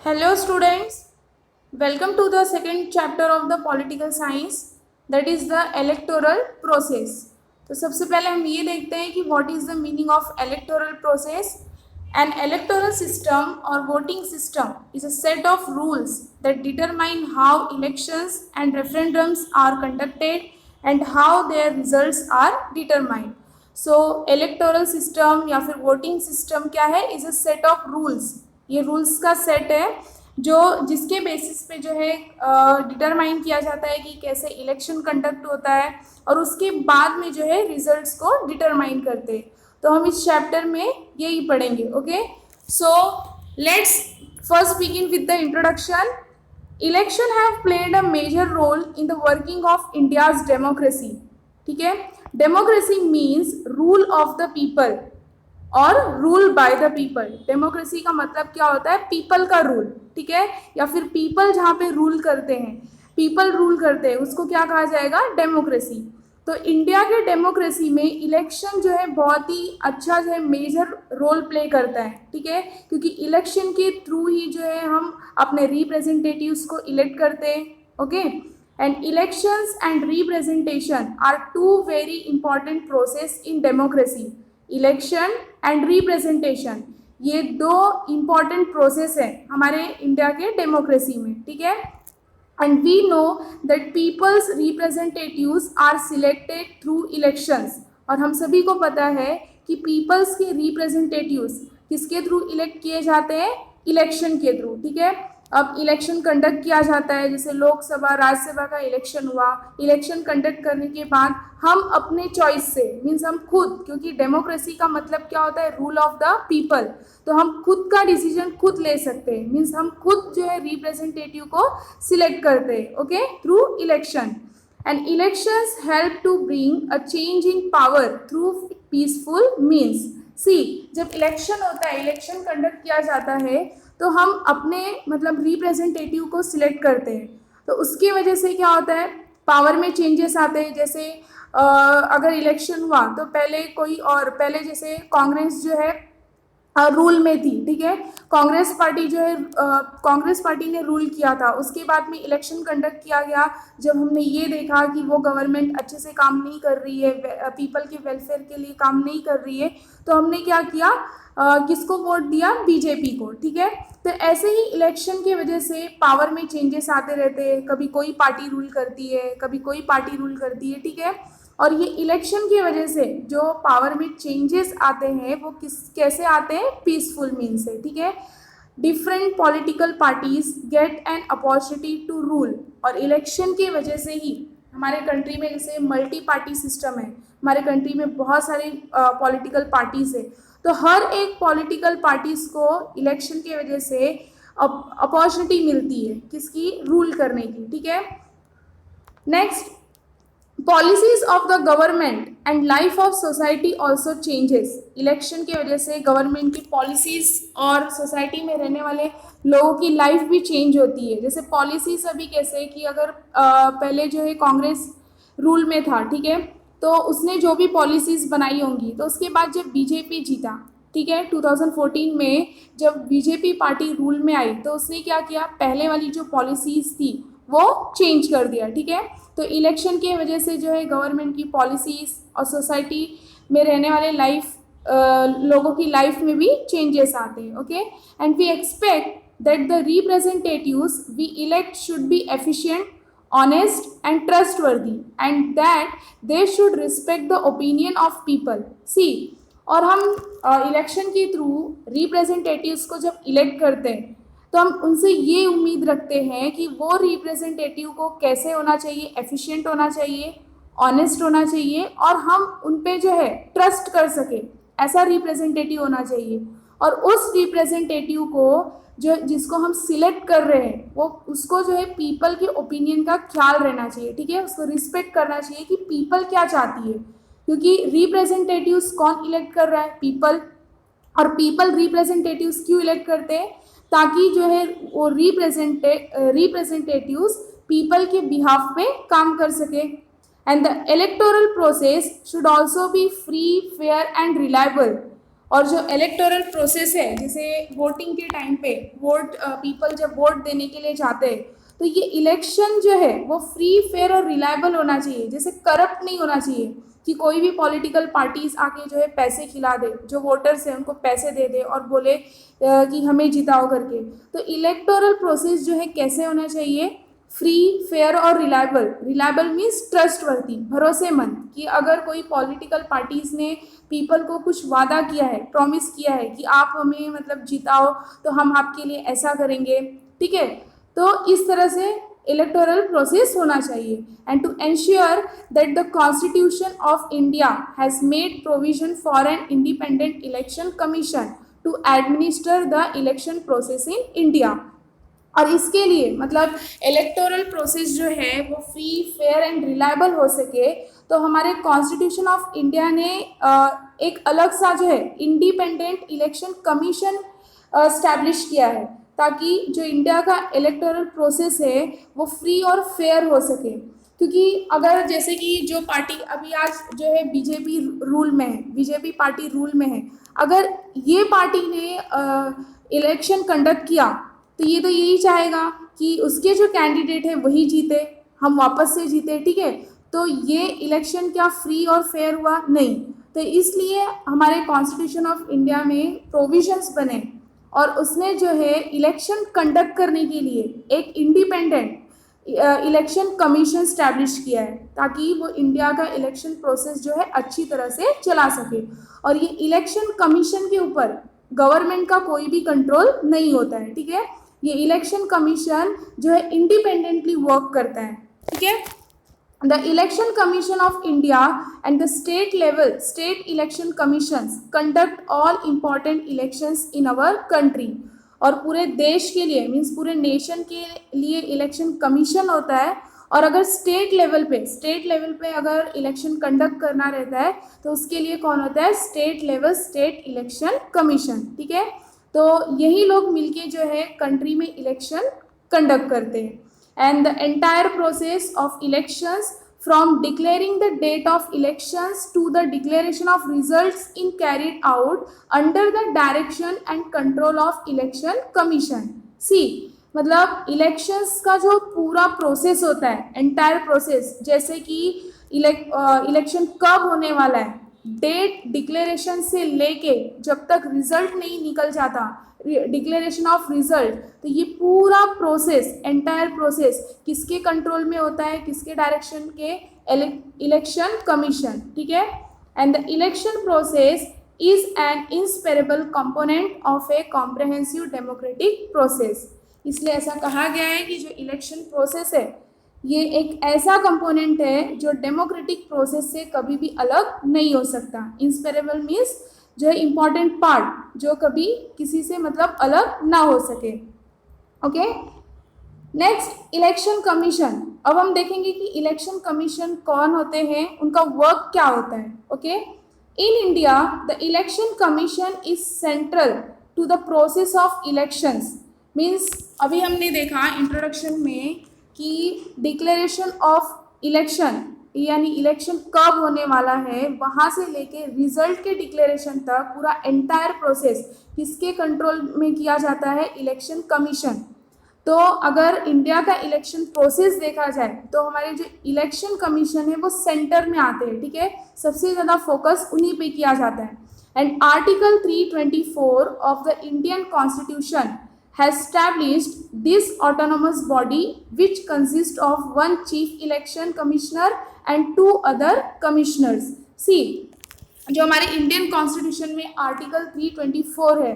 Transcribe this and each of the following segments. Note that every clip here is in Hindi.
Hello students, welcome to the second chapter of the political science, that is the electoral process. तो सबसे पहले हम ये देखते हैं कि what is the meaning of electoral process. An electoral system or voting system is a set of rules that determine how elections and referendums are conducted and how their results are determined. So electoral system या फिर voting system क्या है, is a set of rules. ये रूल्स का सेट है जो जिसके बेसिस पे जो है डिटरमाइन किया जाता है कि कैसे इलेक्शन कंडक्ट होता है और उसके बाद में जो है रिजल्ट्स को डिटरमाइन करते हैं. तो हम इस चैप्टर में यही पढ़ेंगे. Okay, so let's first begin with the introduction. Election have played a major role in the working of India's democracy. ठीक है, democracy means rule of the people और rule by the people. Democracy का मतलब क्या होता है? पीपल का रूल. ठीक है, या फिर पीपल जहाँ पे रूल करते हैं, पीपल रूल करते हैं, उसको क्या कहा जाएगा? डेमोक्रेसी. तो इंडिया के डेमोक्रेसी में इलेक्शन जो है बहुत ही अच्छा जो है मेजर रोल प्ले करता है. ठीक है, क्योंकि इलेक्शन के थ्रू ही जो है हम अपने रिप्रेजेंटेटिव्स को इलेक्ट करते हैं. Okay, and elections and representation are two very important process in democracy. Election and representation ये दो इम्पॉर्टेंट प्रोसेस है हमारे इंडिया के डेमोक्रेसी में. ठीक है, and we know that peoples representatives are selected through elections. और हम सभी को पता है कि पीपल्स के रिप्रेजेंटेटिव्स किसके थ्रू इलेक्ट किए जाते हैं? इलेक्शन के थ्रू. ठीक है, अब इलेक्शन कंडक्ट किया जाता है, जैसे लोकसभा राज्यसभा का इलेक्शन हुआ. इलेक्शन कंडक्ट करने के बाद हम अपने चॉइस से, मीन्स हम खुद, क्योंकि डेमोक्रेसी का मतलब क्या होता है? Rule of the people. तो हम खुद का डिसीजन खुद ले सकते हैं, मीन्स हम खुद जो है रिप्रेजेंटेटिव को सिलेक्ट करते हैं. Okay, through election. And elections help to bring a change in power through peaceful means. See, जब इलेक्शन होता है, इलेक्शन कंडक्ट किया जाता है, तो हम अपने मतलब रिप्रेजेंटेटिव को सिलेक्ट करते हैं. तो उसकी वजह से क्या होता है? पावर में चेंजेस आते हैं. जैसे अगर इलेक्शन हुआ तो पहले जैसे कांग्रेस जो है रूल में थी. ठीक है, कांग्रेस पार्टी जो है कांग्रेस पार्टी ने रूल किया था. उसके बाद में इलेक्शन कंडक्ट किया गया. जब हमने ये देखा कि वो गवर्नमेंट अच्छे से काम नहीं कर रही है, पीपल के वेलफेयर के लिए काम नहीं कर रही है, तो हमने क्या किया? किसको वोट दिया? बीजेपी को. ठीक है, तो ऐसे ही इलेक्शन की वजह से पावर में चेंजेस आते रहते हैं. कभी कोई पार्टी रूल करती है, कभी कोई पार्टी रूल करती है. ठीक है, और ये इलेक्शन की वजह से जो पावर में चेंजेस आते हैं वो कैसे आते हैं? पीसफुल मीन्स से. ठीक है, different political parties get an opportunity to rule. और इलेक्शन की वजह से ही हमारे कंट्री में जैसे मल्टी पार्टी सिस्टम है, हमारे कंट्री में बहुत सारी पॉलिटिकल पार्टीज है. तो हर एक पॉलिटिकल पार्टीज को इलेक्शन की वजह से अपॉर्चुनिटी मिलती है किसकी? रूल करने की. ठीक है, next, policies of the government and life of society also changes. Election की वजह से गवर्नमेंट की पॉलिसीज और सोसाइटी में रहने वाले लोगों की लाइफ भी चेंज होती है. जैसे पॉलिसीज अभी कैसे कि अगर पहले जो है कांग्रेस रूल में था, ठीक है, तो उसने जो भी पॉलिसीज बनाई होंगी, तो उसके बाद जब बीजेपी जीता, ठीक है, 2014 में जब बीजेपी पार्टी रूल में आई, तो उसने क्या किया? पहले वाली जो पॉलिसीज थी वो चेंज कर दिया. ठीक है, तो इलेक्शन की वजह से जो है गवर्नमेंट की पॉलिसीज और सोसाइटी में रहने वाले लोगों की लाइफ में भी चेंजेस आते हैं. Okay, and we expect that the representatives we elect should be efficient, honest and trustworthy, and that they should respect the opinion of people. See, और हम इलेक्शन के थ्रू रिप्रेजेंटेटिव्स को जब इलेक्ट करते हैं तो हम उनसे ये उम्मीद रखते हैं कि वो रिप्रेजेंटेटिव को कैसे होना चाहिए? एफिशिएंट होना चाहिए, ऑनेस्ट होना चाहिए, और हम उन पे जो है ट्रस्ट कर सके, ऐसा रिप्रेजेंटेटिव होना चाहिए. और उस रिप्रेजेंटेटिव को जिसको हम सिलेक्ट कर रहे हैं वो उसको जो है पीपल के ओपिनियन का ख्याल रहना चाहिए. ठीक है, उसको रिस्पेक्ट करना चाहिए कि पीपल क्या चाहती है, क्योंकि रिप्रेजेंटेटिव्स कौन इलेक्ट कर रहा है? पीपल. और पीपल रिप्रेजेंटेटिव्स क्यों इलेक्ट करते हैं? ताकि जो है वो रिप्रेजेंटेटिव्स पीपल के बिहाफ पे काम कर सके. And the electoral process should also be free, fair and reliable. और जो इलेक्टोरल प्रोसेस है, जैसे वोटिंग के टाइम पे पीपल जब वोट देने के लिए जाते हैं, तो ये इलेक्शन जो है वो फ्री, फेयर और रिलायबल होना चाहिए, जैसे करप्ट नहीं होना चाहिए कि कोई भी पॉलिटिकल पार्टीज आके जो है पैसे खिला दे, जो वोटर्स हैं उनको पैसे दे दे और बोले कि हमें जिताओ करके। तो इलेक्टोरल प्रोसेस जो है कैसे होना चाहिए, फ्री, फेयर और रिलायबल। रिलायबल मीन्स ट्रस्टवर्दी, भरोसेमंद, कि अगर कोई पॉलिटिकल पार्टीज ने पीपल को कुछ वादा किया है, प्रॉमिस किया है कि आप हमें मतलब जिताओ तो हम आपके लिए ऐसा करेंगे, ठीक है, तो इस तरह से इलेक्टोरल प्रोसेस होना चाहिए। And to ensure that the constitution of India has made provision for an independent election commission to administer the election process in India. और इसके लिए मतलब इलेक्टोरल प्रोसेस जो है वो फ्री, फेयर एंड रिलायबल हो सके, तो हमारे कॉन्स्टिट्यूशन ऑफ इंडिया ने एक अलग सा जो है इंडिपेंडेंट इलेक्शन कमीशन स्टैब्लिश किया है, ताकि जो इंडिया का इलेक्टोरल प्रोसेस है वो फ्री और फेयर हो सके। क्योंकि अगर जैसे कि जो पार्टी अभी आज जो है बीजेपी रूल में है, बीजेपी पार्टी रूल में है, अगर ये पार्टी ने इलेक्शन कंडक्ट किया तो ये तो यही चाहेगा कि उसके जो कैंडिडेट है वही जीते, हम वापस से जीते, ठीक है। तो ये इलेक्शन क्या फ्री और फेयर हुआ? नहीं। तो इसलिए हमारे कॉन्स्टिट्यूशन ऑफ इंडिया में प्रोविजंस बने और उसने जो है इलेक्शन कंडक्ट करने के लिए एक इंडिपेंडेंट इलेक्शन कमीशन स्टैब्लिश किया है, ताकि वो इंडिया का इलेक्शन प्रोसेस जो है अच्छी तरह से चला सके। और ये इलेक्शन कमीशन के ऊपर गवर्नमेंट का कोई भी कंट्रोल नहीं होता है, ठीक है। ये इलेक्शन कमीशन जो है इंडिपेंडेंटली वर्क करता है, ठीक है। The Election Commission of India and the state election commissions conduct all important elections in our country। और पूरे देश के लिए मीन्स पूरे नेशन के लिए इलेक्शन कमीशन होता है। और अगर स्टेट लेवल पे अगर इलेक्शन कंडक्ट करना रहता है तो उसके लिए कौन होता है? State level state election commission, ठीक है। तो यही लोग मिलके जो है कंट्री में इलेक्शन कंडक्ट करते हैं। And the entire process of elections, from declaring the date of elections to the declaration of results, in carried out under the direction and control of election commission। See, मतलब इलेक्शंस का जो पूरा प्रोसेस होता है, एंटायर प्रोसेस, जैसे कि इलेक्शन कब होने वाला है, डेट डिक्लेरेशन से लेके जब तक रिजल्ट नहीं निकल जाता, डिक्लेरेशन ऑफ रिजल्ट, तो ये पूरा प्रोसेस, एंटायर प्रोसेस किसके कंट्रोल में होता है, किसके डायरेक्शन के? इलेक्शन कमीशन, ठीक है। And the election process is an inseparable component of A comprehensive democratic process. इसलिए ऐसा कहा गया है कि जो इलेक्शन प्रोसेस है ये एक ऐसा कंपोनेंट है जो डेमोक्रेटिक प्रोसेस से कभी भी अलग नहीं हो सकता। इंसेपरेबल मीन्स जो है इम्पॉर्टेंट पार्ट, जो कभी किसी से मतलब अलग ना हो सके। Okay, next election commission. अब हम देखेंगे कि इलेक्शन कमीशन कौन होते हैं, उनका वर्क क्या होता है। Okay, in India the election commission is central to the process of elections. Means अभी हमने देखा इंट्रोडक्शन में कि डिक्लेरेशन ऑफ इलेक्शन यानी इलेक्शन कब होने वाला है, वहाँ से लेके रिजल्ट के डिक्लेरेशन तक पूरा एंटायर प्रोसेस किसके कंट्रोल में किया जाता है? Election commission. तो अगर इंडिया का इलेक्शन प्रोसेस देखा जाए तो हमारे जो इलेक्शन कमीशन है वो सेंटर में आते हैं, ठीक है। सबसे ज़्यादा फोकस उन्हीं पे किया जाता है। And article 324 of the Indian constitution has established this autonomous body which consists of one chief election commissioner and two other commissioners। See, जो हमारे इंडियन कॉन्स्टिट्यूशन में आर्टिकल 324 है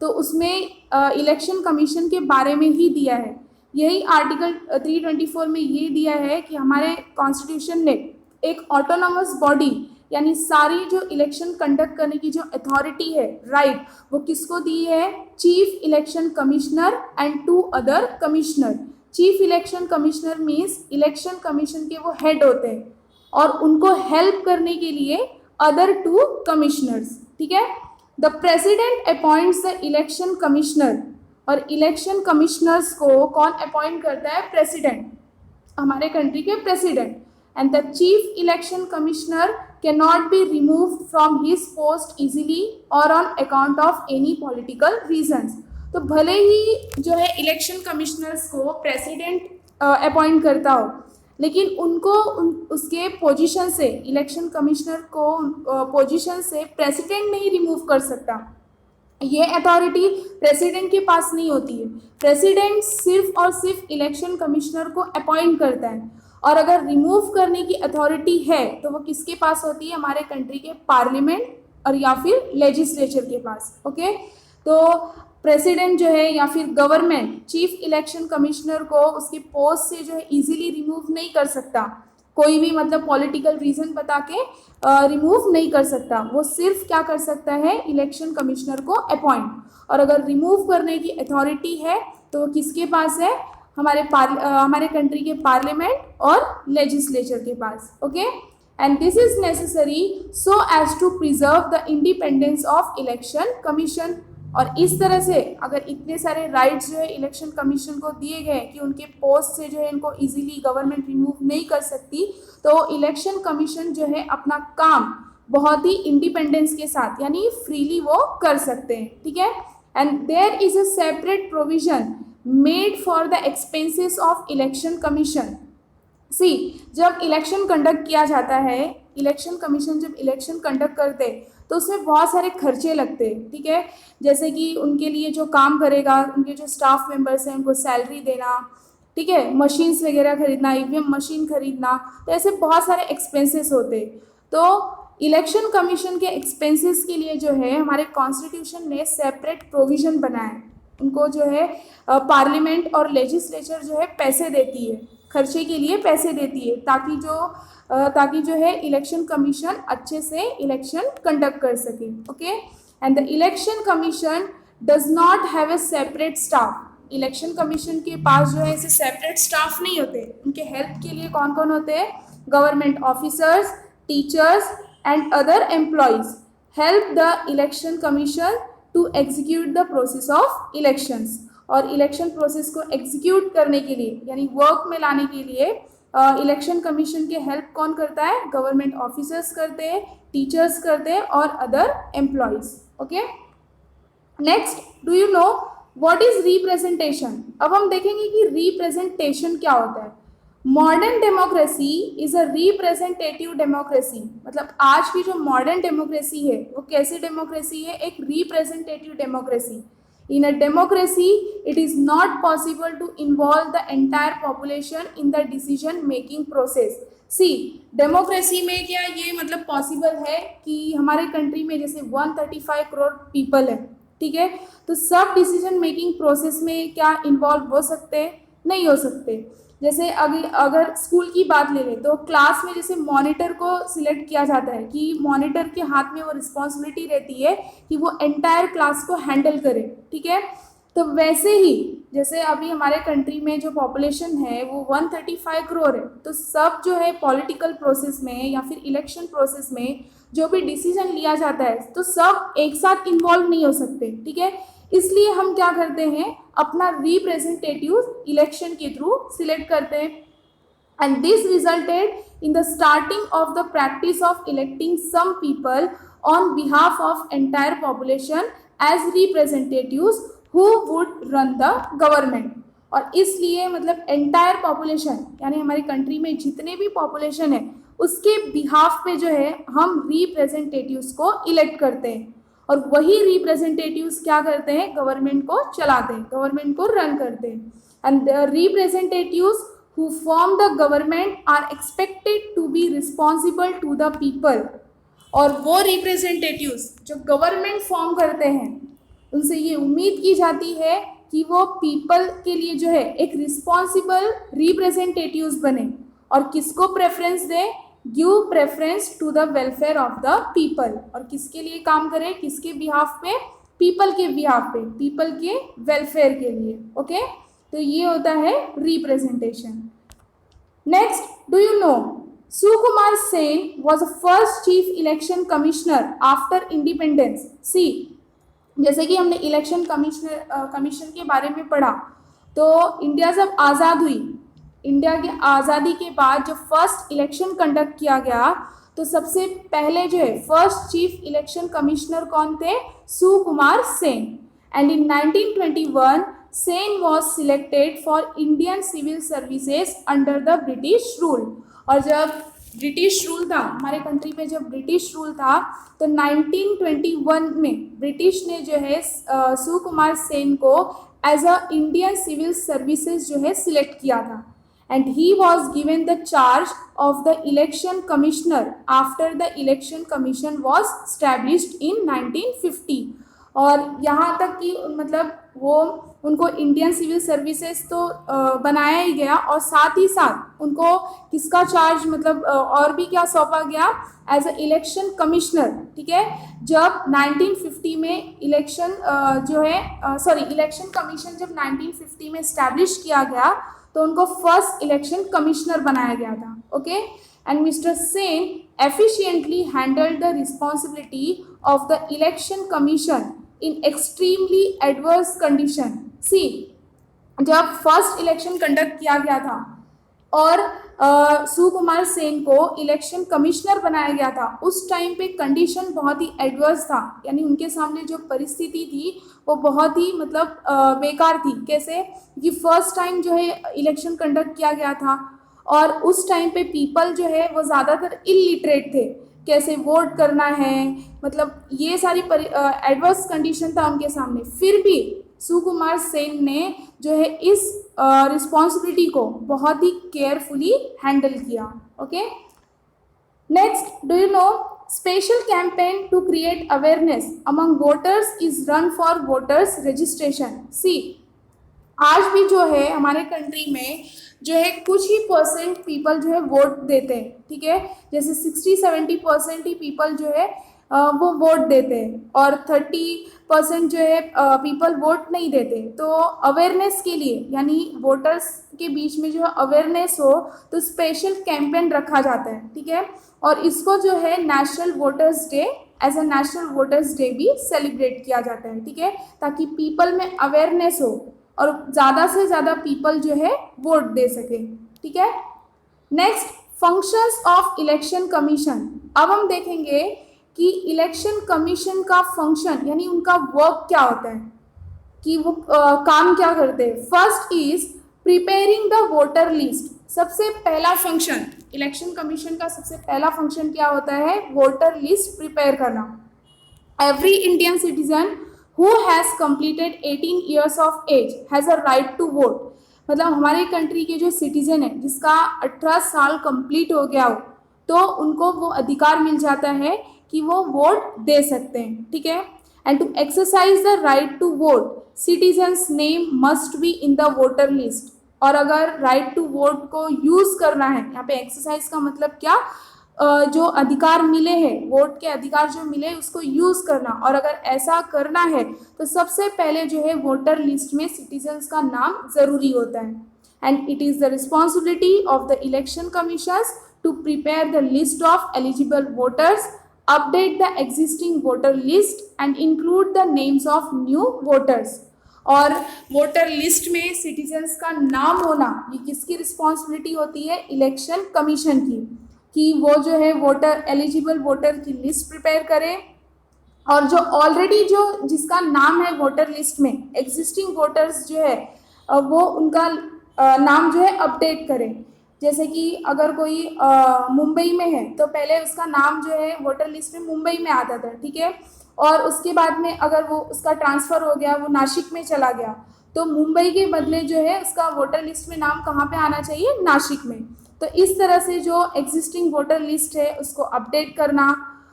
तो उसमें इलेक्शन कमीशन के बारे में ही दिया है। यही आर्टिकल 324 में ये दिया है कि हमारे कॉन्स्टिट्यूशन ने एक ऑटोनोमस बॉडी यानी सारी जो इलेक्शन कंडक्ट करने की जो अथॉरिटी है, राइट, वो किसको दी है? Chief election commissioner and two other commissioner. Chief election commissioner means election commission के वो हेड होते हैं और उनको हेल्प करने के लिए अदर टू कमिश्नर्स, ठीक है। The president appoints the election commissioner. और इलेक्शन कमिश्नर्स को कौन अपॉइंट करता है? प्रेसिडेंट, हमारे कंट्री के president. And the chief election commissioner can not be removed from his post easily और on account of any political reasons. तो भले ही जो है इलेक्शन कमिश्नर्स को प्रेसिडेंट अपॉइंट करता हो, लेकिन उनको उसके पोजीशन से, इलेक्शन कमिश्नर को पोजीशन से प्रेसिडेंट नहीं रिमूव कर सकता। ये अथॉरिटी प्रेसिडेंट के पास नहीं होती है। प्रेसिडेंट सिर्फ और सिर्फ इलेक्शन कमिश्नर को अपॉइंट करता है, और अगर रिमूव करने की अथॉरिटी है तो वो किसके पास होती है? हमारे कंट्री के पार्लियामेंट और या फिर लेजिस्लेचर के पास। ओके, तो प्रेसिडेंट जो है या फिर गवर्नमेंट चीफ इलेक्शन कमिश्नर को उसके पोस्ट से जो है इजीली रिमूव नहीं कर सकता। कोई भी मतलब पॉलिटिकल रीजन बता के रिमूव नहीं कर सकता। वो सिर्फ क्या कर सकता है? इलेक्शन कमिश्नर को अपॉइंट। और अगर रिमूव करने की अथॉरिटी है तो वो किसके पास है? हमारे कंट्री के पार्लियामेंट और लेजिस्लेचर के पास। Okay, and this is necessary so as to preserve the independence of election commission. और इस तरह से अगर इतने सारे राइट्स जो है इलेक्शन कमीशन को दिए गए कि उनके पोस्ट से जो है इनको इजीली गवर्नमेंट रिमूव नहीं कर सकती, तो इलेक्शन कमीशन जो है अपना काम बहुत ही इंडिपेंडेंस के साथ यानी फ्रीली वो कर सकते हैं। ठीक है, and there is a separate provision made for the expenses of election commission. See, जब इलेक्शन कंडक्ट किया जाता है, इलेक्शन कमीशन जब इलेक्शन कंडक्ट करते तो उसमें बहुत सारे खर्चे लगते हैं। ठीक है, जैसे कि उनके लिए जो काम करेगा, उनके जो स्टाफ मेंबर्स हैं उनको सैलरी देना, ठीक है, मशीन्स वगैरह खरीदना, ईवीएम मशीन खरीदना, तो ऐसे बहुत सारे एक्सपेंसेस होते। तो इलेक्शन कमीशन के एक्सपेंसेस के लिए जो है हमारे कॉन्स्टिट्यूशन ने सेपरेट प्रोविज़न बनाया है। उनको जो है पार्लियामेंट और लेजिस्लेचर जो है पैसे देती है, खर्चे के लिए पैसे देती है, ताकि जो है इलेक्शन कमीशन अच्छे से इलेक्शन कंडक्ट कर सके। Okay, and the election commission does not have a separate staff. Election commission के पास जो है ऐसे सेपरेट स्टाफ नहीं होते। उनके हेल्प के लिए कौन कौन होते हैं? Government officers, teachers and other employees help the election commission to execute the process of elections. और इलेक्शन प्रोसेस को एग्जीक्यूट करने के लिए यानी वर्क में लाने के लिए इलेक्शन कमीशन के हेल्प कौन करता है? गवर्नमेंट ऑफिसर्स करते हैं, टीचर्स करते हैं और other employees. Okay, next, do you know what is representation? अब हम देखेंगे कि रिप्रेजेंटेशन क्या होता है। Modern democracy is a representative democracy. मतलब आज की जो मॉडर्न डेमोक्रेसी है वो कैसी डेमोक्रेसी है? एक representative democracy. In a democracy, it is not possible to involve the entire population in the decision making process. See, democracy में क्या ये मतलब पॉसिबल है कि हमारे कंट्री में जैसे 135 करोड़ पीपल है, ठीक है, तो सब डिसीजन मेकिंग प्रोसेस में क्या इन्वॉल्व हो सकते हैं? नहीं हो सकते। जैसे अगर स्कूल की बात ले लें तो क्लास में जैसे मॉनिटर को सिलेक्ट किया जाता है कि मॉनिटर के हाथ में वो रिस्पॉन्सिबिलिटी रहती है कि वो एंटायर क्लास को हैंडल करे। ठीक है, तो वैसे ही जैसे अभी हमारे कंट्री में जो पॉपुलेशन है वो 135 करोड़ है, तो सब जो है पॉलिटिकल प्रोसेस में या फिर इलेक्शन प्रोसेस में जो भी डिसीजन लिया जाता है तो सब एक साथ इन्वॉल्व नहीं हो सकते। ठीक है, इसलिए हम क्या करते हैं? अपना रिप्रेजेंटेटिव इलेक्शन के थ्रू सिलेक्ट करते हैं। And this resulted in the starting of the practice of electing some people on behalf of entire population as representatives who would run the government. और इसलिए मतलब एंटायर पॉपुलेशन यानी हमारी कंट्री में जितने भी पॉपुलेशन है उसके बिहाफ पे जो है हम रिप्रेजेंटेटिव्स को इलेक्ट करते हैं, और वही रिप्रेजेंटेटिव्स क्या करते हैं? गवर्नमेंट को चलाते हैं, गवर्नमेंट को रन करते हैं। And the representatives who form the government are expected to be responsible to the people. और वो रिप्रेजेंटेटिव्स जो गवर्नमेंट फॉर्म करते हैं उनसे ये उम्मीद की जाती है कि वो पीपल के लिए जो है एक रिस्पॉन्सिबल रिप्रेजेंटेटिव्स बने और किसको प्रेफरेंस दे? Give preference to the welfare of the people. और किसके लिए काम करें? किसके बिहाफ पे? पीपल के बिहाफ पे, पीपल के वेलफेयर के लिए। ओके, तो ये होता है representation. Next, do you know Sukumar Sen was the first chief election commissioner after independence. See, जैसे कि हमने इलेक्शन कमीशन के बारे में पढ़ा, तो इंडिया जब आज़ाद हुई, इंडिया की आज़ादी के बाद जो फर्स्ट इलेक्शन कंडक्ट किया गया तो सबसे पहले जो है फर्स्ट चीफ इलेक्शन कमिश्नर कौन थे? Sukumar Sen. And in 1921 Sen was selected for Indian civil services under the British rule. और जब ब्रिटिश रूल था हमारे कंट्री पे, जब ब्रिटिश रूल था तो 1921 में ब्रिटिश ने जो है सुकुमार सेन को as a Indian civil services जो है सिलेक्ट किया था। And he was given the charge of the election commissioner after the election commission was established in 1950। और यहाँ तक कि मतलब वो उनको इंडियन सिविल सर्विसेज तो बनाया ही गया, और साथ ही साथ उनको किसका चार्ज मतलब और भी क्या सौंपा गया? As a election commissioner. ठीक है, जब 1950 में इलेक्शन जो है इलेक्शन कमीशन जब 1950 में स्टैब्लिश किया गया तो उनको फर्स्ट इलेक्शन कमिश्नर बनाया गया था। Okay, and mister Sen efficiently handled the responsibility of the election commission in extremely adverse condition. See, जब फर्स्ट इलेक्शन कंडक्ट किया गया था और सुकुमार सेन को इलेक्शन कमिश्नर बनाया गया था, उस टाइम पे कंडीशन बहुत ही एडवर्स था, यानी उनके सामने जो परिस्थिति थी वो बहुत ही मतलब बेकार थी। कैसे कि फर्स्ट टाइम जो है इलेक्शन कंडक्ट किया गया था और उस टाइम पे पीपल जो है वो ज़्यादातर इलिटरेट थे, कैसे वोट करना है, मतलब ये सारी एडवर्स कंडीशन था उनके सामने। फिर भी सुकुमार सेन ने जो है इस रिस्पॉन्सिबिलिटी को बहुत ही केयरफुली हैंडल किया। Okay, next, do you know special campaign to create awareness among voters is run for voters registration. See, आज भी जो है हमारे कंट्री में जो है कुछ ही परसेंट पीपल जो है वोट देते हैं। ठीक है, जैसे 60-70% ही पीपल जो है वो वोट देते हैं और 30% जो है पीपल वोट नहीं देते। तो अवेयरनेस के लिए, यानी वोटर्स के बीच में जो अवेयरनेस हो, तो स्पेशल कैंपेन रखा जाता है। ठीक है, और इसको जो है national voters day, as a national voters day भी सेलिब्रेट किया जाता है। ठीक है, ताकि पीपल में अवेयरनेस हो और ज़्यादा से ज़्यादा पीपल जो है वोट दे सके। ठीक है, next, functions of election commission. अब हम देखेंगे कि इलेक्शन कमीशन का फंक्शन यानी उनका वर्क क्या होता है, कि वो काम क्या करते हैं। First is preparing the voter list. सबसे पहला फंक्शन इलेक्शन कमीशन का सबसे पहला फंक्शन क्या होता है? वोटर लिस्ट प्रिपेयर करना। Every Indian citizen who has completed 18 years of age has a right to vote। मतलब हमारे कंट्री के जो सिटीजन है जिसका 18 साल कंप्लीट हो गया हो, तो उनको वो अधिकार मिल जाता है कि वो वोट दे सकते हैं। ठीक है, and to exercise the right to vote citizens name must be in the voter list. और अगर राइट टू वोट को यूज करना है, यहाँ पे एक्सरसाइज का मतलब क्या, जो अधिकार मिले हैं, वोट के अधिकार जो मिले उसको यूज करना। और अगर ऐसा करना है तो सबसे पहले जो है वोटर लिस्ट में सिटीजन्स का नाम जरूरी होता है। And it is the responsibility of the election commissions to prepare the list of eligible voters, update the existing voter list and include the names of new voters. और वोटर लिस्ट में सिटीजन्स का नाम होना ये किसकी रिस्पॉन्सिबिलिटी होती है? इलेक्शन कमीशन की, कि वो जो है वोटर एलिजिबल वोटर की लिस्ट प्रिपेयर करे और जो ऑलरेडी जो जिसका नाम है वोटर लिस्ट में एग्जिस्टिंग वोटर्स जो है वो उनका नाम जो है अपडेट करे। जैसे कि अगर कोई मुंबई में है तो पहले उसका नाम जो है वोटर लिस्ट में मुंबई में आता था। ठीक है, और उसके बाद में अगर वो उसका ट्रांसफ़र हो गया, वो नासिक में चला गया, तो मुंबई के बदले जो है उसका वोटर लिस्ट में नाम कहाँ पे आना चाहिए? नासिक में। तो इस तरह से जो एग्जिस्टिंग वोटर लिस्ट है उसको अपडेट करना,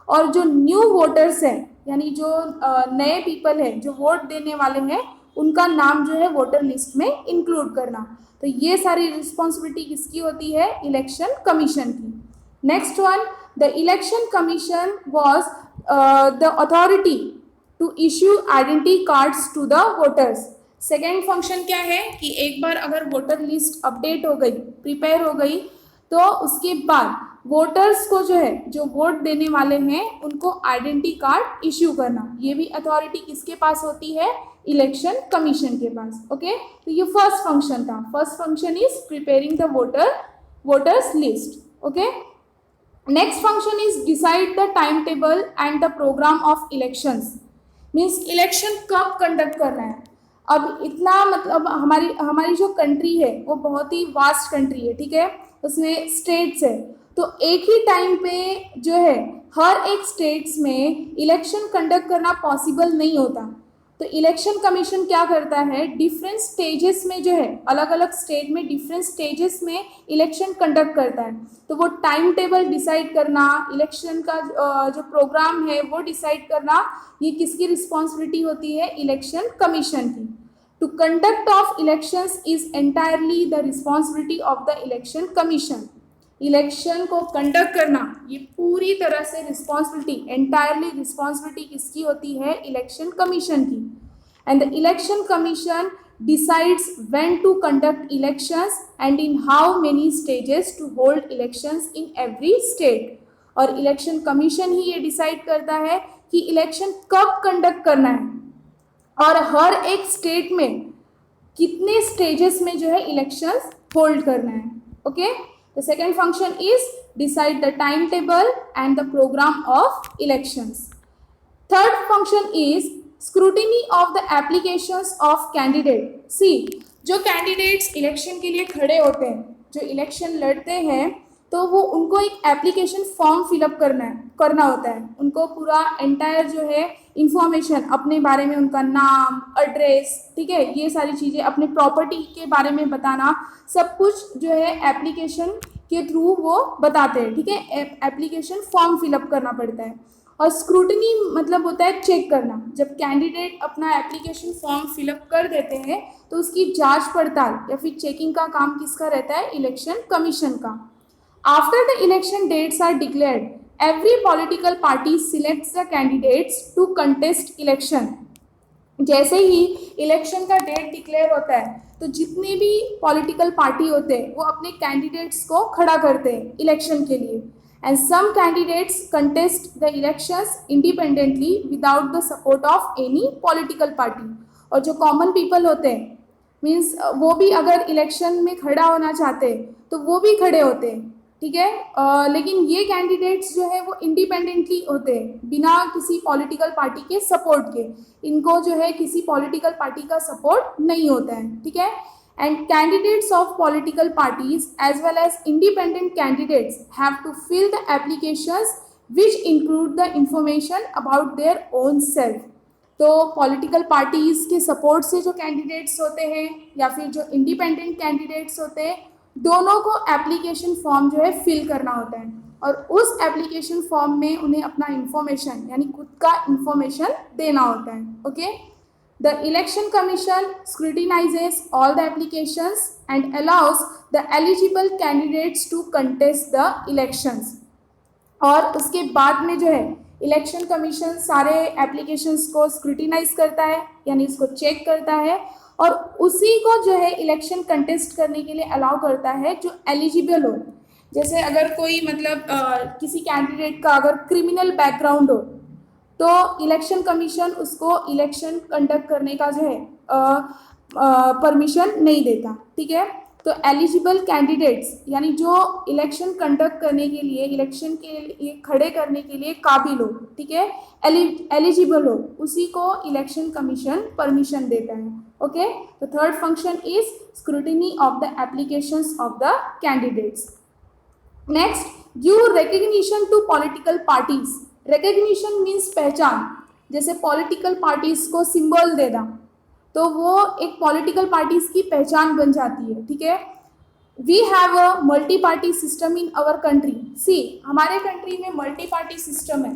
और जो न्यू वोटर्स हैं यानी जो नए पीपल हैं जो वोट देने वाले हैं उनका नाम जो है वोटर लिस्ट में इंक्लूड करना। तो ये सारी रिस्पॉन्सिबिलिटी किसकी होती है? इलेक्शन कमीशन की। Next one, the election commission was the authority to issue identity cards to the voters. Second function क्या है कि एक बार अगर वोटर लिस्ट अपडेट हो गई, प्रिपेयर हो गई, तो उसके बाद वोटर्स को जो है जो वोट देने वाले हैं उनको आइडेंटिटी कार्ड इश्यू करना, ये भी अथॉरिटी किसके पास होती है? इलेक्शन कमीशन के पास। ओके, तो ये फर्स्ट फंक्शन था। First function is preparing the voters list. Okay, next function is decide the time table and the programme of elections, means election कब कंडक्ट करना है। अब इतना मतलब हमारी हमारी जो कंट्री है वो बहुत ही वास्ट कंट्री है, ठीक है, उसमें स्टेट्स है, तो एक ही टाइम पे जो है हर एक स्टेट्स में इलेक्शन कंडक्ट करना पॉसिबल नहीं होता। तो इलेक्शन कमीशन क्या करता है, डिफरेंट स्टेजेस में जो है अलग अलग स्टेट में डिफरेंट स्टेजेस में इलेक्शन कंडक्ट करता है। तो वो टाइम टेबल डिसाइड करना, इलेक्शन का जो प्रोग्राम है वो डिसाइड करना, ये किसकी रिस्पॉन्सिबिलिटी होती है, इलेक्शन कमीशन की। To conduct of elections is entirely the responsibility of the election commission. Election को कंडक्ट करना ये पूरी तरह से रिस्पॉन्सिबिलिटी, एंटायरली रिस्पॉन्सिबिलिटी किसकी होती है, इलेक्शन कमीशन की। And the election commission decides when to conduct elections and in how many stages to hold elections in every state। और इलेक्शन कमीशन ही ये डिसाइड करता है कि इलेक्शन कब कंडक्ट करना है और हर एक स्टेट में कितने स्टेजेस में जो है इलेक्शंस होल्ड करना है। Okay, the second function is decide the time table and the programme of elections. Third function is scrutiny of the applications of candidate. See, जो कैंडिडेट्स इलेक्शन के लिए खड़े होते हैं, जो इलेक्शन लड़ते हैं, तो वो उनको एक एप्लीकेशन फॉर्म फिलअप करना होता है। उनको पूरा एंटायर जो है इंफॉर्मेशन अपने बारे में, उनका नाम, एड्रेस, ठीक है, ये सारी चीज़ें, अपने प्रॉपर्टी के बारे में बताना, सब कुछ जो है एप्लीकेशन के थ्रू वो बताते हैं, ठीक है। एप्लीकेशन फॉर्म फिलअप करना पड़ता है। और स्क्रूटनी मतलब होता है चेक करना। जब कैंडिडेट अपना एप्लीकेशन फॉर्म फिलअप कर देते हैं तो उसकी जांच पड़ताल या फिर चेकिंग का काम किसका रहता है, इलेक्शन कमीशन का। After the election dates are declared, every political party selects the candidates to contest election. जैसे ही इलेक्शन का डेट डिक्लेयर होता है तो जितने भी पॉलिटिकल पार्टी होते हैं वो अपने कैंडिडेट्स को खड़ा करते हैं इलेक्शन के लिए। And some candidates contest the elections independently without the support of any political party. और जो कॉमन पीपल होते हैं, मीन्स वो भी अगर इलेक्शन में खड़ा होना चाहते हैं तो वो भी खड़े होते हैं, ठीक है। लेकिन ये कैंडिडेट्स जो है वो इंडिपेंडेंटली होते हैं, बिना किसी पॉलिटिकल पार्टी के सपोर्ट के। इनको जो है किसी पॉलिटिकल पार्टी का सपोर्ट नहीं होता है, ठीक है। And candidates of political parties as well as independent candidates have to fill the applications which include the information about their own self. तो पॉलिटिकल पार्टीज के सपोर्ट से जो कैंडिडेट्स होते हैं या फिर जो इंडिपेंडेंट कैंडिडेट्स होते हैं, दोनों को एप्लीकेशन फॉर्म जो है फिल करना होता है और उस एप्लीकेशन फॉर्म में उन्हें अपना इंफॉर्मेशन यानी खुद का इंफॉर्मेशन देना होता है। Okay, the election commission scrutinises all the applications and allows the eligible candidates to contest the elections. और उसके बाद में जो है इलेक्शन कमीशन सारे एप्लीकेशंस को स्क्रूटिनाइज करता है, यानी इसको चेक करता है और उसी को जो है इलेक्शन कंटेस्ट करने के लिए अलाउ करता है जो एलिजिबल हो। जैसे अगर कोई मतलब किसी कैंडिडेट का अगर क्रिमिनल बैकग्राउंड हो तो इलेक्शन कमीशन उसको इलेक्शन कंडक्ट करने का जो है परमिशन नहीं देता, ठीक है। तो एलिजिबल कैंडिडेट्स यानी जो इलेक्शन कंडक्ट करने के लिए, इलेक्शन के लिए खड़े करने के लिए काबिल हो, ठीक है, एलिजिबल हो, उसी को इलेक्शन कमीशन परमिशन देता है। ओके, तो third function is scrutiny of the applications of the candidates. Next, give recognition to political parties. Recognition means पहचान। जैसे पॉलिटिकल पार्टीज को सिंबल देना तो वो एक पॉलिटिकल पार्टीज की पहचान बन जाती है, ठीक है। We have a multi party system in our country. See, हमारे कंट्री में मल्टी पार्टी सिस्टम है।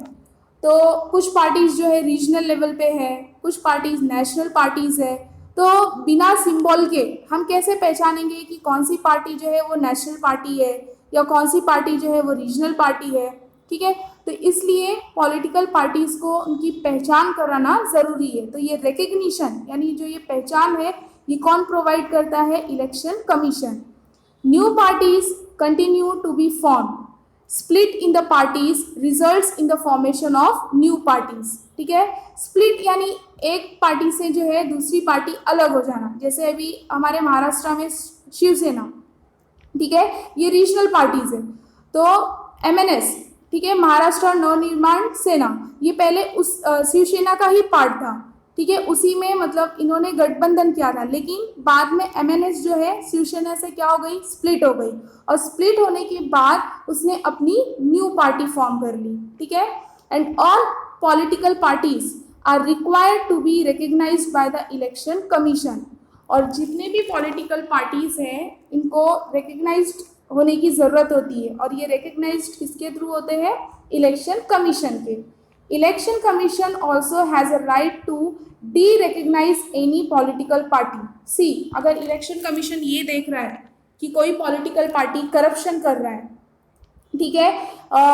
तो कुछ पार्टीज जो है रीजनल लेवल पे है, कुछ पार्टीज नेशनल पार्टीज है। तो बिना सिंबल के हम कैसे पहचानेंगे कि कौन सी पार्टी जो है वो नेशनल पार्टी है या कौन सी पार्टी जो है वो रीजनल पार्टी है, ठीक है। तो इसलिए पॉलिटिकल पार्टीज को उनकी पहचान कराना ज़रूरी है। तो ये रिकग्निशन यानी जो ये पहचान है ये कौन प्रोवाइड करता है, election commission. New parties continue to be form, split in the parties results in the formation of new parties, ठीक है। स्प्लिट यानी एक पार्टी से जो है दूसरी पार्टी अलग हो जाना। जैसे अभी हमारे महाराष्ट्र में शिवसेना, ठीक है, ये रीजनल पार्टीज है। तो MNS, ठीक है, महाराष्ट्र नवनिर्माण सेना, ये पहले उस शिवसेना का ही पार्ट था, ठीक है, उसी में मतलब इन्होंने गठबंधन किया था, लेकिन बाद में MNS जो है शिवसेना से क्या हो गई, स्प्लिट हो गई, और स्प्लिट होने के बाद उसने अपनी न्यू पार्टी फॉर्म कर ली, ठीक है। And all political parties are required to be recognised by the election commission, और जितने भी पॉलिटिकल पार्टीज हैं इनको रिकग्नाइज्ड होने की ज़रूरत होती है, और ये रिकग्नाइज्ड किसके थ्रू होते हैं, इलेक्शन कमीशन के। Election commission also has a right to derecognise any political party. See, अगर इलेक्शन कमीशन ये देख रहा है कि कोई पॉलिटिकल पार्टी करप्शन कर रहा है, ठीक है,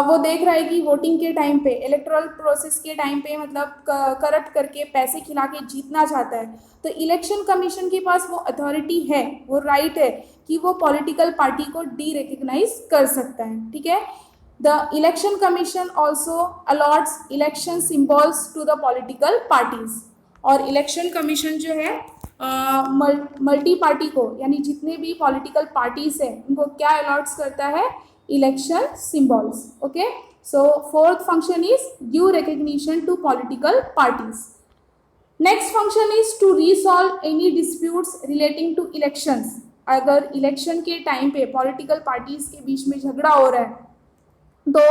वो देख रहा है कि वोटिंग के टाइम पे, इलेक्टोरल प्रोसेस के टाइम पे मतलब करप्ट करके पैसे खिला के जीतना चाहता है, तो इलेक्शन कमीशन के पास वो अथॉरिटी है, वो राइट है कि वो पॉलिटिकल पार्टी को डी रिकग्नाइज कर सकता है, ठीक है। The election commission also allots election symbols to the political parties, और इलेक्शन कमीशन जो है मल्टी पार्टी को, यानी जितने भी पॉलिटिकल पार्टीज हैं उनको क्या अलॉट्स करता है, election symbols, okay. So fourth function is give recognition to political parties. Next function is to resolve any disputes relating to elections. अगर इलेक्शन के टाइम पे पॉलिटिकल पार्टीज के बीच में झगड़ा हो रहा है तो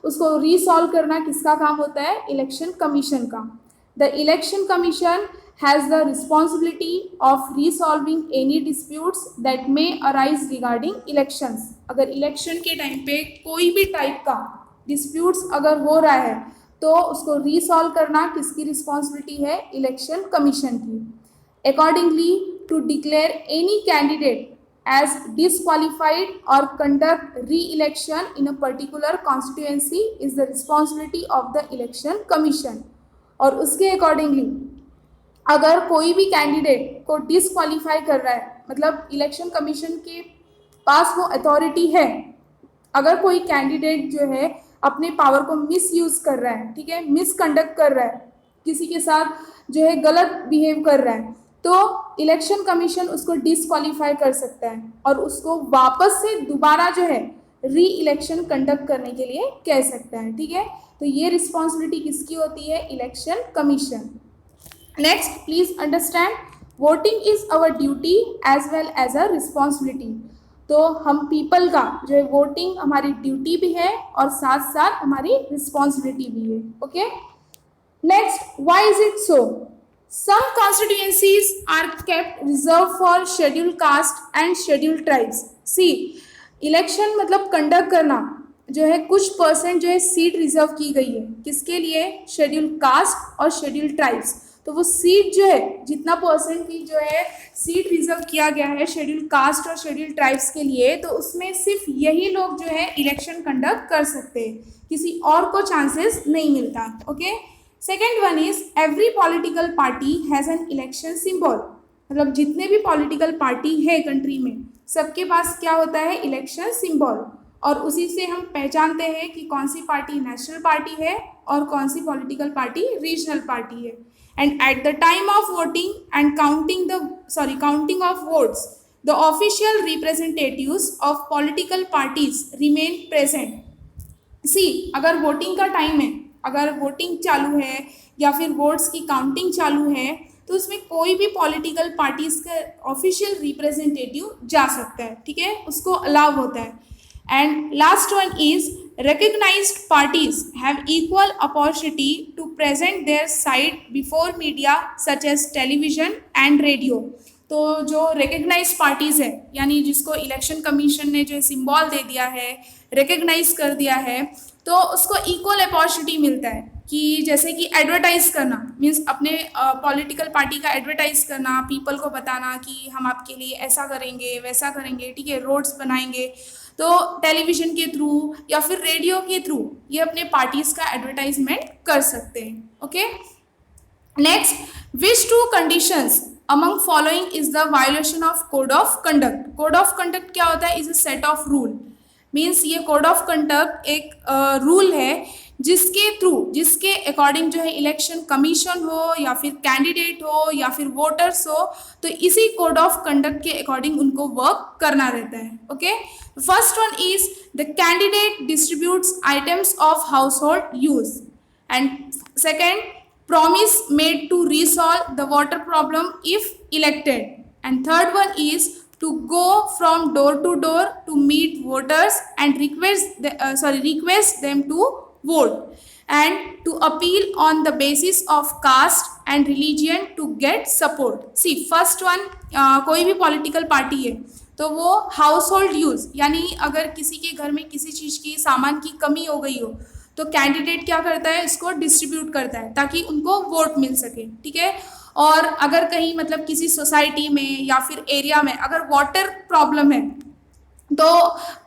उसको रिसॉल्व करना किसका काम होता है, इलेक्शन कमीशन का। The election commission has the responsibility of resolving any disputes that may arise regarding elections। अगर इलेक्शन के टाइम पे कोई भी टाइप का डिस्प्यूट्स अगर हो रहा है तो उसको रिसॉल्व करना किसकी रिस्पॉन्सिबिलिटी है, इलेक्शन कमीशन की। Accordingly to declare any candidate as disqualified or conduct re-election in a particular constituency is the responsibility of the election commission। और उसके अकॉर्डिंगली अगर कोई भी कैंडिडेट को डिसक्वालीफाई कर रहा है, मतलब इलेक्शन कमीशन के पास वो अथॉरिटी है, अगर कोई कैंडिडेट जो है अपने पावर को मिसयूज कर रहा है, ठीक है, मिसकंडक्ट कर रहा है, किसी के साथ जो है गलत बिहेव कर रहा है, तो इलेक्शन कमीशन उसको डिसक्वालीफाई कर सकता है और उसको वापस से दोबारा जो है री इलेक्शन कंडक्ट करने के लिए कह सकता है, ठीक है। तो ये रिस्पॉन्सिबिलिटी किसकी होती है, election commission. Next, please understand voting is our duty as well as a responsibility. तो हम पीपल का जो है वोटिंग हमारी ड्यूटी भी है और साथ साथ हमारी रिस्पॉन्सिबिलिटी भी है, okay. Next, why is it so? Some constituencies are kept reserved for scheduled caste and scheduled tribes। See, election मतलब कंडक्ट करना जो है कुछ परसेंट जो है सीट रिजर्व की गई है, किसके लिए, शेड्यूल कास्ट और शेड्यूल ट्राइब्स। तो वो सीट जो है जितना परसेंट की जो है सीट रिजर्व किया गया है शेड्यूल कास्ट और शेड्यूल ट्राइब्स के लिए, तो उसमें सिर्फ यही लोग जो है इलेक्शन कंडक्ट कर सकते हैं, किसी और को चांसेस नहीं मिलता, okay. Second one is every political party has an election symbol. मतलब जितने भी पॉलिटिकल पार्टी है कंट्री में सबके पास क्या होता है, इलेक्शन सिंबल, और उसी से हम पहचानते हैं कि कौन सी पार्टी नेशनल पार्टी है और कौन सी पॉलिटिकल पार्टी रीजनल पार्टी है। And at the time of voting and counting of votes the official representatives of political parties remain present. See, अगर वोटिंग का टाइम है, अगर वोटिंग चालू है या फिर वोट्स की काउंटिंग चालू है, तो उसमें कोई भी पॉलिटिकल पार्टीज का ऑफिशियल रिप्रेजेंटेटिव जा सकता है, ठीक है, उसको अलाउ होता है। And last one is recognized parties have equal opportunity to present their side before media such as television and radio। तो जो रिकग्नाइज पार्टीज़ है, यानी जिसको इलेक्शन कमीशन ने जो सिंबल दे दिया है, रिकग्नाइज कर दिया है, तो उसको इक्वल अपॉर्चुनिटी मिलता है कि जैसे कि एडवर्टाइज करना, मीन्स अपने पॉलिटिकल पार्टी का एडवर्टाइज करना, पीपल को बताना कि हम आपके लिए ऐसा करेंगे वैसा करेंगे, ठीक है, रोड्स बनाएंगे, तो टेलीविज़न के थ्रू या फिर रेडियो के थ्रू ये अपने पार्टीज़ का एडवर्टाइजमेंट कर सकते हैं, okay. Next, which to conditions among following is the violation of code of conduct. Code of conduct क्या होता है, is a set of rule, means ये कोड ऑफ कंडक्ट एक रूल है जिसके अकॉर्डिंग जो है इलेक्शन कमीशन हो या फिर कैंडिडेट हो या फिर वोटर्स हो, तो इसी कोड ऑफ कंडक्ट के अकॉर्डिंग उनको वर्क करना रहता है. Okay, first one is the candidate distributes items of house hold use, and second, promise made to resolve the water problem if elected, and third one is to go from door to door to meet voters and request them to vote, and to appeal on the basis of caste and religion to get support. See, first one, कोई भी political party है तो वो हाउस होल्ड यूज, यानी अगर किसी के घर में किसी चीज़ की सामान की कमी हो गई हो तो कैंडिडेट क्या करता है, इसको डिस्ट्रीब्यूट करता है ताकि उनको वोट मिल सके. ठीक है, और अगर कहीं मतलब किसी सोसाइटी में या फिर एरिया में अगर वाटर प्रॉब्लम है तो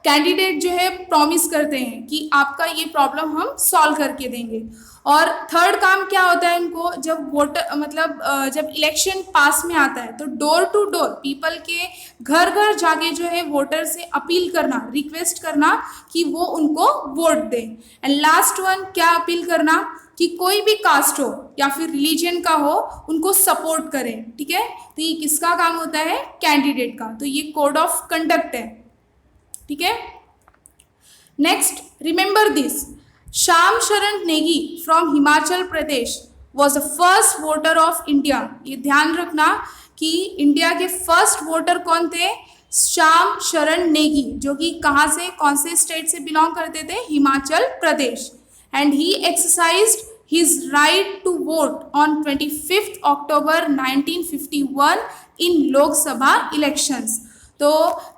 कैंडिडेट जो है प्रॉमिस करते हैं कि आपका ये प्रॉब्लम हम सॉल्व करके देंगे. और थर्ड काम क्या होता है इनको, जब वोटर जब इलेक्शन पास में आता है तो डोर टू डोर पीपल के घर घर जाके जो है वोटर से अपील करना, रिक्वेस्ट करना कि वो उनको वोट दें. एंड लास्ट वन, क्या अपील करना कि कोई भी कास्ट हो या फिर रिलीजन का हो उनको सपोर्ट करें. ठीक है, तो ये किसका काम होता है, कैंडिडेट का. तो ये कोड ऑफ कंडक्ट है. ठीक है, नेक्स्ट, रिमेंबर दिस, श्याम शरण Negi from Himachal Pradesh was the first voter of India. ये ध्यान रखना कि इंडिया के फर्स्ट वोटर कौन थे, श्याम शरण नेगी, जो कि कहाँ से, कौन से स्टेट से बिलोंग करते थे, Himachal Pradesh. And he exercised his right to vote on 25th October 1951 in Lok Sabha elections. तो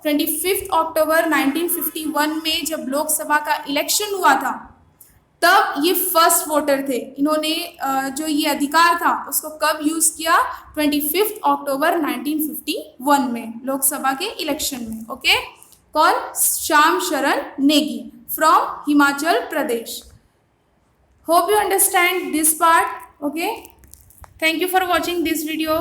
25 अक्टूबर 1951 में जब लोकसभा का इलेक्शन हुआ था तब ये फर्स्ट वोटर थे. इन्होंने जो ये अधिकार था उसको कब यूज़ किया, 25 अक्टूबर 1951 में लोकसभा के इलेक्शन में. ओके, कौन, श्याम शरण Negi from Himachal Pradesh. Hope you understand this part. Okay, thank you for watching this video.